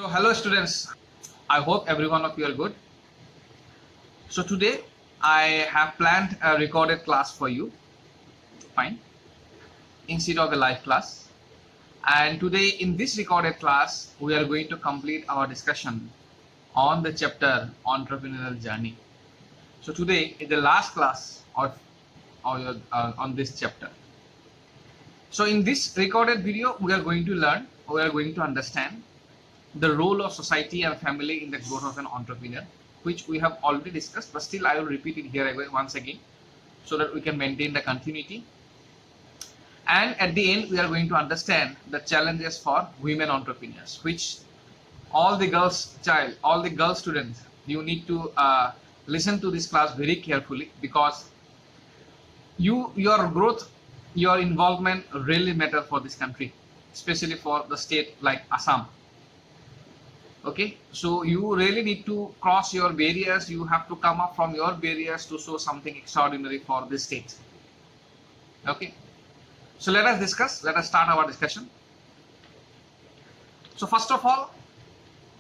So hello students, I hope every one of you are good. So today I have planned a recorded class for you, fine, instead of a live class. And today in this recorded class, we are going to complete our discussion on the chapter entrepreneurial journey. So today is the last class on this chapter. So in this recorded video, we are going to understand the role of society and family in the growth of an entrepreneur, which we have already discussed, but still I will repeat it here once again so that we can maintain the continuity. And at the end, we are going to understand the challenges for women entrepreneurs, which all the girl students, you need to listen to this class very carefully, because your growth, your involvement really matter for this country, especially for the state like Assam. Okay, so you really need to cross your barriers. You have to come up from your barriers to show something extraordinary for this state. Okay, so let us start our discussion. So first of all,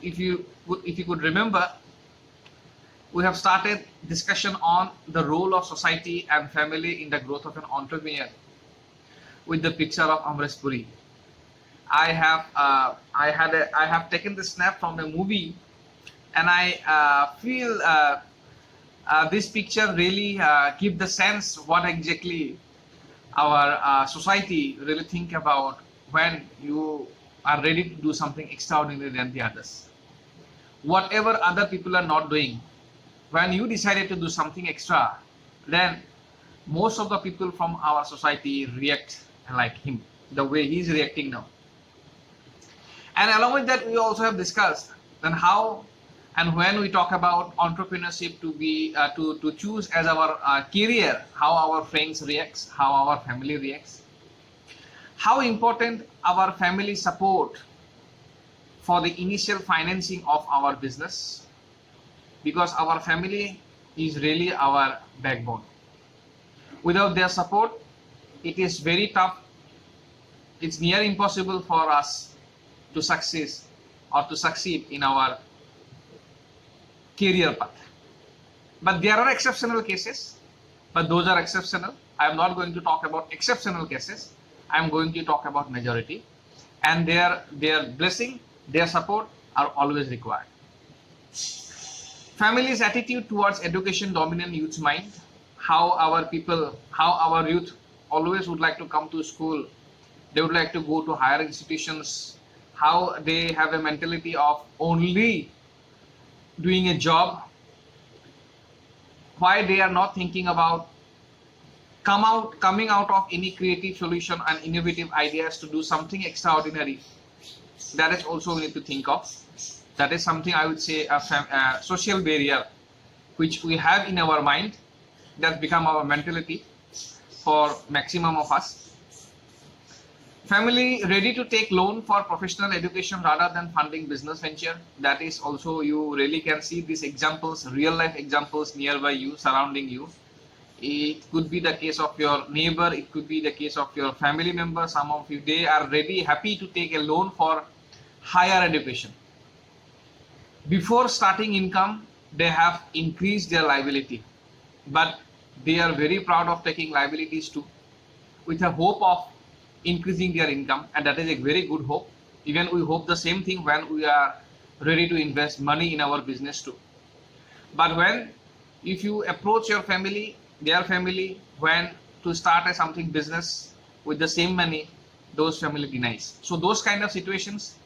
if you could remember, we have started discussion on the role of society and family in the growth of an entrepreneur with the picture of Amresh Puri. I have taken the snap from the movie, and I feel this picture really give the sense what exactly our society really think about when you are ready to do something extraordinary than the others. Whatever other people are not doing, when you decided to do something extra, then most of the people from our society react like him, the way he is reacting now. And along with that, we also have discussed then how and when we talk about entrepreneurship to be to choose as our career, how our friends reacts, how our family reacts, how important our family support for the initial financing of our business, because our family is really our backbone. Without their support, it is very tough. It's near impossible for us to succeed in our career path. But there are exceptional cases, but those are exceptional. I am not going to talk about exceptional cases. I am going to talk about majority, and their blessing, their support are always required. Family's attitude towards education dominant youth's mind, how our youth always would like to come to school, they would like to go to higher institutions, how they have a mentality of only doing a job, why they are not thinking about coming out of any creative solution and innovative ideas to do something extraordinary. That is also we need to think of. That is something I would say a social barrier which we have in our mind, that become our mentality for maximum of us. Family ready to take loan for professional education rather than funding business venture. That is also, you really can see these examples, real life examples nearby you, surrounding you. It could be the case of your neighbor, it could be the case of your family member. Some of you, they are ready, happy to take a loan for higher education. Before starting income, they have increased their liability, but they are very proud of taking liabilities too, with a hope of increasing their income, and that is a very good hope. Even we hope the same thing when we are ready to invest money in our business too. But if you approach your family, their family, when to start something business with the same money, those family denies. So those kind of situations,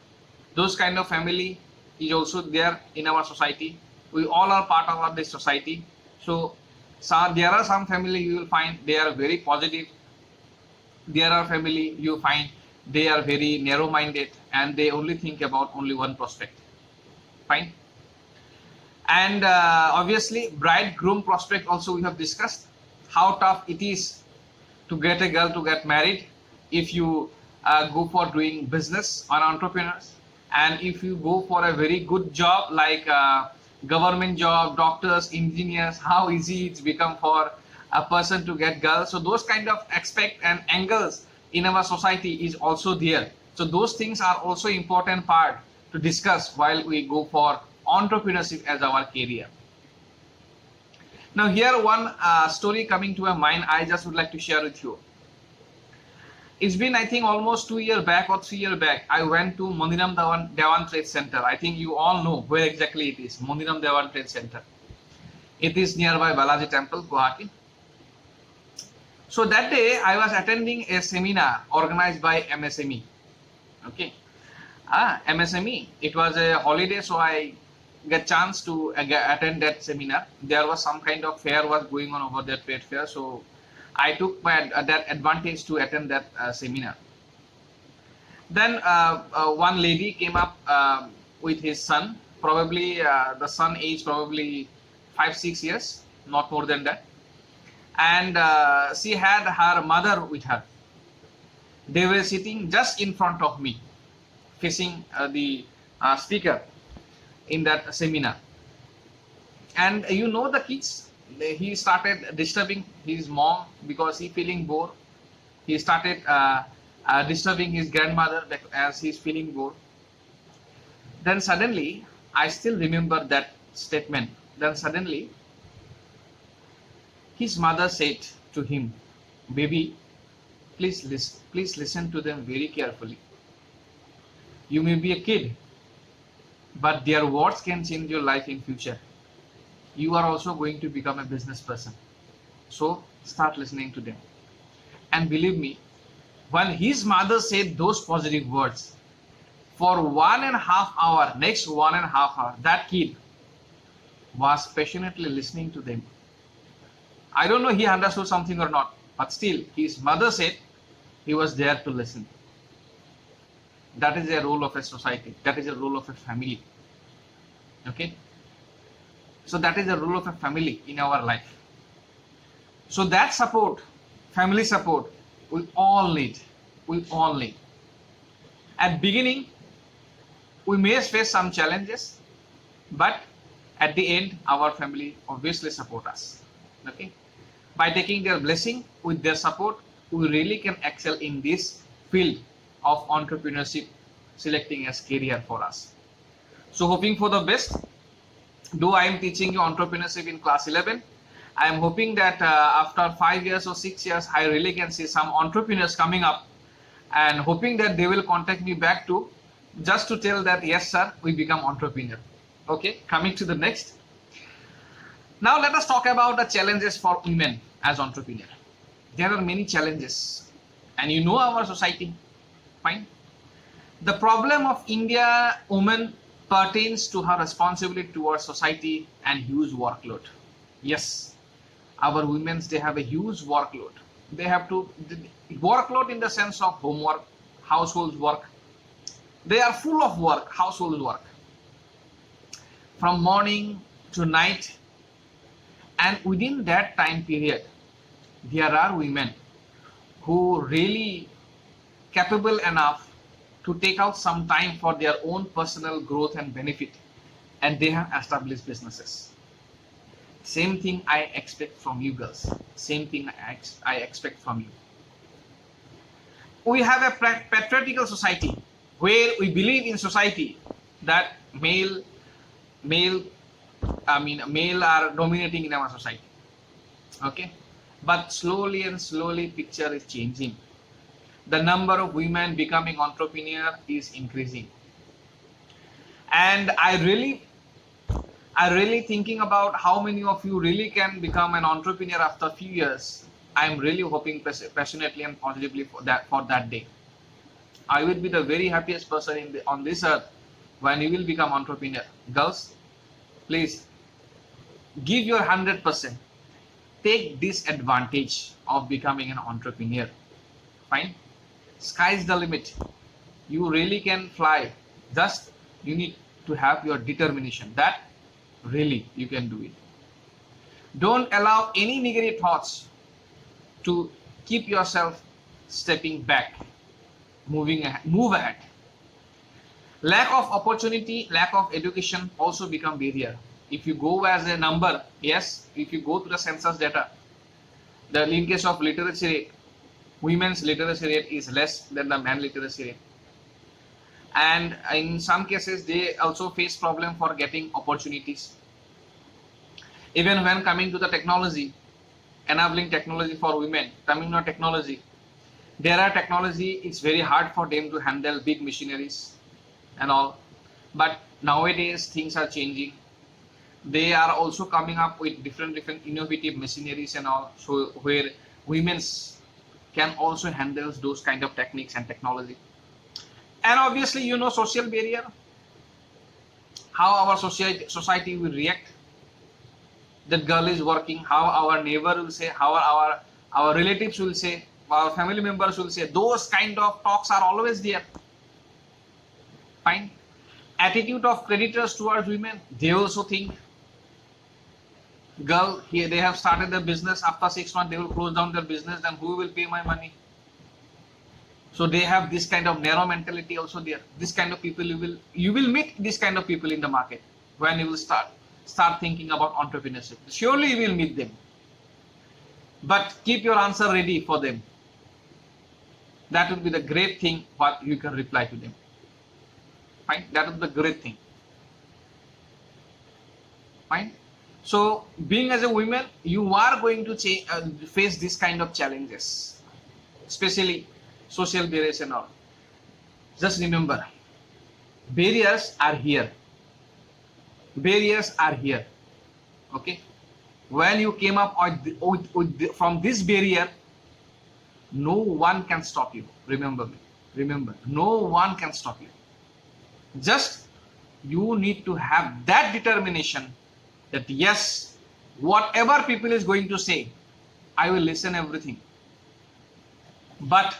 those kind of family is also there in our society. We all are part of this society. So there are some family you will find they are very positive. There are family you find they are very narrow-minded and they only think about only one prospect. Fine. And obviously, bride-groom prospect also we have discussed how tough it is to get a girl to get married if you go for doing business on entrepreneurs, and if you go for a very good job like government job, doctors, engineers, how easy it's become for a person to get girls. So those kind of aspect and angles in our society is also there. So those things are also important part to discuss while we go for entrepreneurship as our career. Now here one story coming to my mind, I just would like to share with you. It's been, I think, almost 2 years back or 3 years back. I went to Mondiram Dewan Trade Center. I think you all know where exactly it is. Mondiram Dewan Trade Center. It is nearby Balaji Temple, Guwahati. So that day I was attending a seminar organized by MSME. Okay, MSME. It was a holiday, so I get chance to attend that seminar. There was some kind of fair was going on over that trade fair, so I took that advantage to attend that seminar. Then one lady came up with his son, probably the son age probably 5-6 years, not more than that. And she had her mother with her. They were sitting just in front of me, facing the speaker in that seminar. And you know the kids, he started disturbing his mom because he feeling bored. He started disturbing his grandmother as he's feeling bored. Then suddenly, I still remember that statement. Then suddenly, his mother said to him, "Baby, please listen to them very carefully. You may be a kid, but their words can change your life in future. You are also going to become a business person. So start listening to them." And believe me, when his mother said those positive words, for 1.5 hours, next 1.5 hours, that kid was passionately listening to them. I don't know he understood something or not, but still his mother said he was there to listen. That is a role of a society. That is a role of a family. Okay. So that is the role of a family in our life. So that support, family support, we all need. We all need. At beginning, we may face some challenges, but at the end, our family obviously support us. Okay. By taking their blessing with their support, we really can excel in this field of entrepreneurship, selecting as career for us. So hoping for the best. Though I am teaching you entrepreneurship in class 11, I am hoping that after 5 years or 6 years, I really can see some entrepreneurs coming up, and hoping that they will contact me back to just to tell that, yes sir, we become entrepreneur. Okay, coming to the next. Now let us talk about the challenges for women as entrepreneur. There are many challenges, and you know our society. Fine. The problem of India women pertains to her responsibility towards society and huge workload. Yes, our women, they have a huge workload. They have to workload in the sense of homework, household work. They are full of work, household work, from morning to night. And within that time period, there are women who really capable enough to take out some time for their own personal growth and benefit, and they have established businesses. Same thing I expect from you girls. Same thing I expect from you. We have a patriarchal society where we believe in society that male are dominating in our society. Okay, but slowly and slowly picture is changing. The number of women becoming entrepreneur is increasing, and I really thinking about how many of you really can become an entrepreneur after a few years. I am really hoping passionately and positively for that day. I will be the very happiest person on this earth when you will become entrepreneur. Girls, please give your 100%. Take this advantage of becoming an entrepreneur. Fine. Sky's the limit. You really can fly. Just you need to have your determination that really you can do it. Don't allow any negative thoughts to keep yourself stepping back, move ahead. Lack of opportunity, lack of education also become barrier. If you go as a number, yes, if you go to the census data, the linkage of literacy rate, women's literacy rate is less than the man literacy rate. and in some cases they also face problem for getting opportunities. Even when coming to the technology, enabling technology for women, coming to technology, there are technology, it's very hard for them to handle big machineries and all, but nowadays things are changing. They are also coming up with different innovative machineries and all, so where women can also handle those kind of techniques and technology. And obviously, you know, social barrier, how our society will react. That girl is working, how our neighbor will say, how our relatives will say, our family members will say. Those kind of talks are always there. Fine. Attitude of creditors towards women, they also think, girl, here they have started their business, after 6 months they will close down their business, then who will pay my money? So they have this kind of narrow mentality also there. This kind of people you will meet this kind of people in the market when you will start thinking about entrepreneurship. Surely you will meet them. But keep your answer ready for them. That would be the great thing what you can reply to them. Fine. That is the great thing. Fine. So being as a woman, you are going to face this kind of challenges, especially social barriers and all. Just remember, barriers are here. Barriers are here. Okay. When you came up from this barrier, no one can stop you. Remember me. Remember, no one can stop you. Just you need to have that determination that yes, whatever people is going to say, I will listen everything. But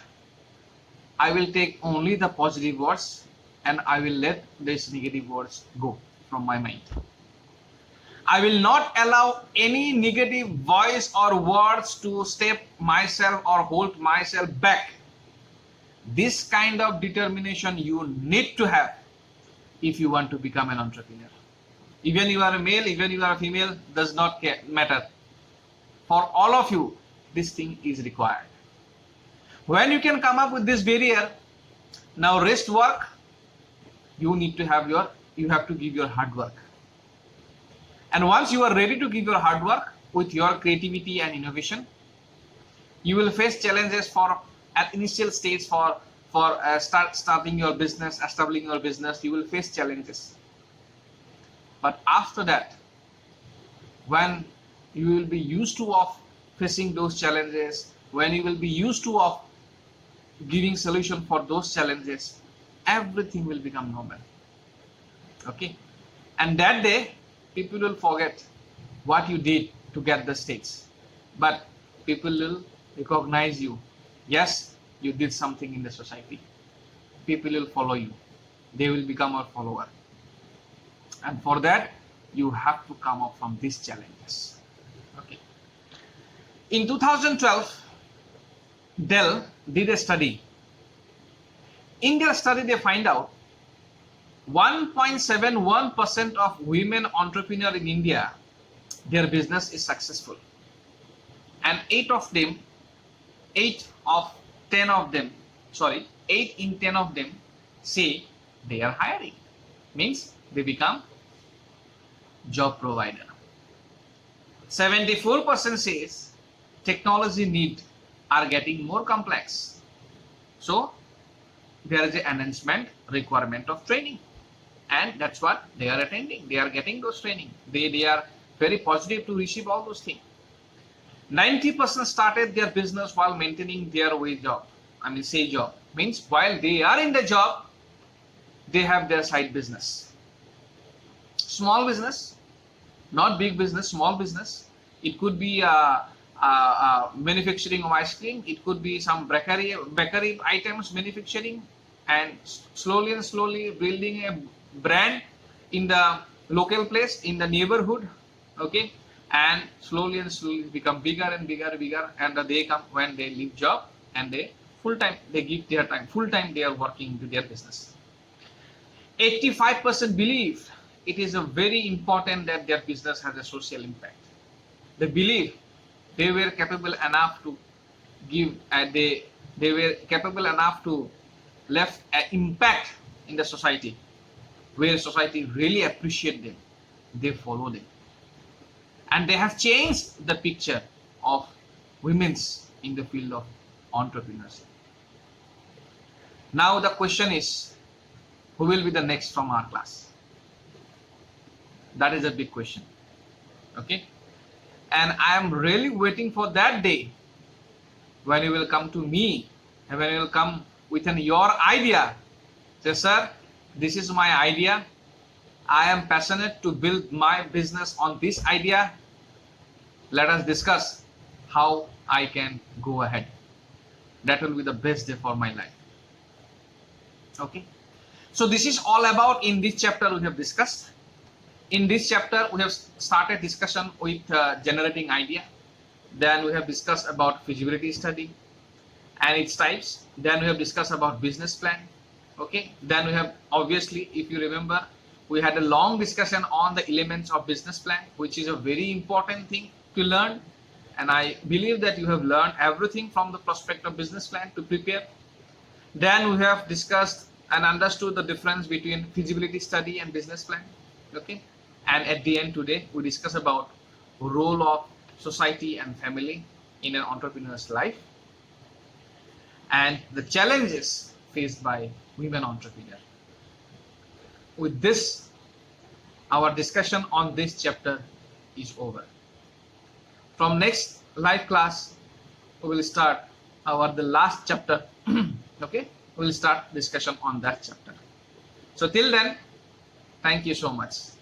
I will take only the positive words and I will let these negative words go from my mind. I will not allow any negative voice or words to step myself or hold myself back. This kind of determination you need to have if you want to become an entrepreneur. Even you are a male, even you are a female, does not matter. For all of you, this thing is required. When you can come up with this barrier, now rest work, you have to give your hard work. And once you are ready to give your hard work with your creativity and innovation, you will face challenges at initial stage for starting your business, establishing your business. You will face challenges. But after that, when you will be used to of facing those challenges, when you will be used to of giving solution for those challenges, everything will become normal. Okay, and that day people will forget what you did to get the stakes, but people will recognize you. Yes, you did something in the society. People will follow you. They will become a follower. And for that, you have to come up from these challenges. Okay. In 2012, Dell did a study. In their study, they find out 1.71% of women entrepreneurs in India, their business is successful. And 8 in 10 of them say they are hiring. Means they become job provider. 74% says technology needs are getting more complex. So there is an enhancement requirement of training. And that's what they are attending. They are getting those training. They are very positive to receive all those things. 90% started their business while maintaining their job. Means while they are in the job, they have their side business. Small business, not big business, small business. It could be manufacturing of ice cream. It could be some bakery items manufacturing, and slowly building a brand in the local place, in the neighborhood. Okay, and slowly become bigger and bigger, and the day come when they leave job and they give their time full time. They are working into their business. 85% believe it is a very important that their business has a social impact. They believe they were capable enough to give, they were capable enough to left an impact in the society, where society really appreciate them, they follow them, and they have changed the picture of women's in the field of entrepreneurship. Now the question is, who will be the next from our class? That is a big question. Okay, and I am really waiting for that day when you will come to me and when you will come with your idea. Say, sir, this is my idea. I am passionate to build my business on this idea. Let us discuss how I can go ahead. That will be the best day for my life. Okay. So this is all about in this chapter we have discussed. In this chapter we have started discussion with generating idea. Then we have discussed about feasibility study and its types. Then we have discussed about business plan. Okay. Then we have, obviously, if you remember, we had a long discussion on the elements of business plan, which is a very important thing to learn. And I believe that you have learned everything from the prospect of business plan to prepare. Then we have discussed and understood the difference between feasibility study and business plan. Okay. And at the end today, we discuss about role of society and family in an entrepreneur's life and the challenges faced by women entrepreneurs. With this, our discussion on this chapter is over. From next live class, we will start the last chapter. Okay, we will start discussion on that chapter. So till then, thank you so much.